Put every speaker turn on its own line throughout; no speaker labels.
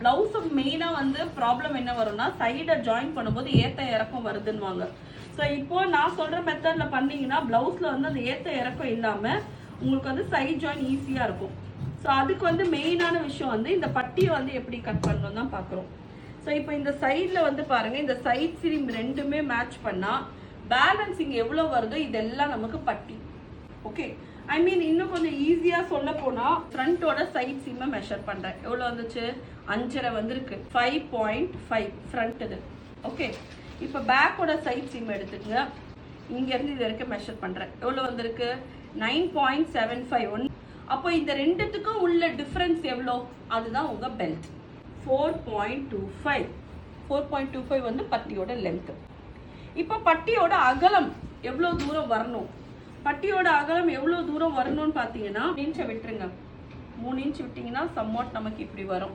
Blouse மெயினா வந்து problem என்ன வரும்னா சைடை ஜாயின் பண்ணும்போது ஏத்த இறக்கம் வருதுன்னுவாங்க. ஸோ இப்போ நான் சொல்ற மெத்தட்ல பண்ணீங்கன்னா பிளவுஸ்ல வந்து அந்த ஏத்த இறக்கம் இல்லாம உங்களுக்கு வந்து சைட் ஜாயின் ஈஸியா இருக்கும். ஸோ அதுக்கு வந்து மெயினான விஷயம் வந்து இந்த பட்டியை வந்து எப்படி கட் பண்ணணும் தான் பார்க்குறோம். ஸோ இப்போ இந்த சைடில் வந்து பாருங்க, இந்த சைட் சீம் ரெண்டுமே மேட்ச் பண்ணா பேலன்சிங் எவ்வளோ வருதோ இதெல்லாம் நமக்கு பட்டி. ஓகே, ஐ மீன் இன்னும் கொஞ்சம் ஈஸியாக சொல்ல போனால் ஃப்ரண்ட்டோட சைட் சீமை மெஷர் பண்ணுறேன். எவ்வளோ வந்துச்சு? 5.5 வந்திருக்கு. 5.5 ஃப்ரண்ட் இது. ஓகே, இப்போ பேக்கோட சைட் சீம் எடுத்துக்கங்க. இங்கேருந்து இது வரைக்கும் மெஷர் பண்ணுறேன். எவ்வளோ வந்திருக்கு? 9.75. அப்போ இந்த ரெண்டுத்துக்கும் உள்ள டிஃப்ரென்ஸ் எவ்வளோ? அதுதான் உங்கள் பெல்ட். 4.25. 4.25 வந்து பட்டியோட லென்த்து. இப்போ பட்டியோட அகலம் எவ்வளோ தூரம் வரணும்? பட்டியோட அகலம் எவ்வளோ தூரம் வரணும்னு பார்த்தீங்கன்னா 3 இன்ச்சை விட்டுருங்க. 3 இன்ச் விட்டிங்கன்னா சம்வாட் நமக்கு இப்படி வரும்.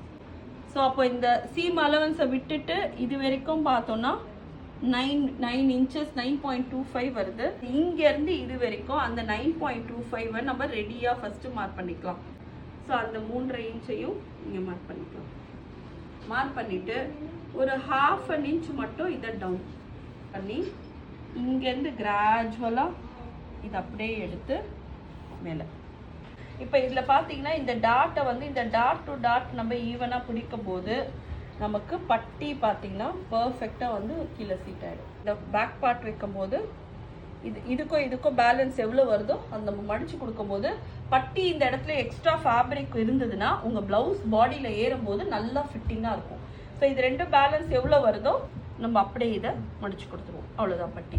ஸோ அப்போ இந்த சீம் அலவன்ஸை விட்டுட்டு இது வரைக்கும் பார்த்தோன்னா 9 இன்ச்சஸ் 9.25 வருது. இங்கேருந்து இது வரைக்கும் அந்த 9.25 நம்ம ரெடியாக ஃபஸ்ட்டு மார்க் பண்ணிக்கலாம். ஸோ அந்த 3.5 இன்ச்சையும் இங்கே மார்க் பண்ணிக்கலாம். மார்க் பண்ணிவிட்டு ஒரு 1/2 இன்ச் மட்டும் இதை டவுன் பண்ணி இங்கேருந்து கிராஜுவலாக இதை அப்படியே எடுத்து மேலே. இப்போ இதில் பார்த்தீங்கன்னா இந்த டாட்டை வந்து இந்த டாட் டு டாட் நம்ம ஈவனாக பிடிக்கும் போது நமக்கு பட்டி பார்த்தீங்கன்னா பர்ஃபெக்டாக வந்து கீழே சீட் ஆகிடும். இந்த பேக் பார்ட் வைக்கும் போது இதுக்கும் பேலன்ஸ் எவ்வளோ வருதோ அந்த நம்ம மடித்து கொடுக்கும்போது பட்டி இந்த இடத்துல எக்ஸ்ட்ரா ஃபேப்ரிக் இருந்ததுன்னா உங்கள் ப்ளவுஸ் பாடியில் ஏறும்போது நல்லா ஃபிட்டிங்காக இருக்கும். ஸோ இது ரெண்டும் பேலன்ஸ் எவ்வளோ வருதோ நம்ம அப்படியே இதை மடித்து கொடுத்துருவோம். அவ்வளோதான் பட்டி.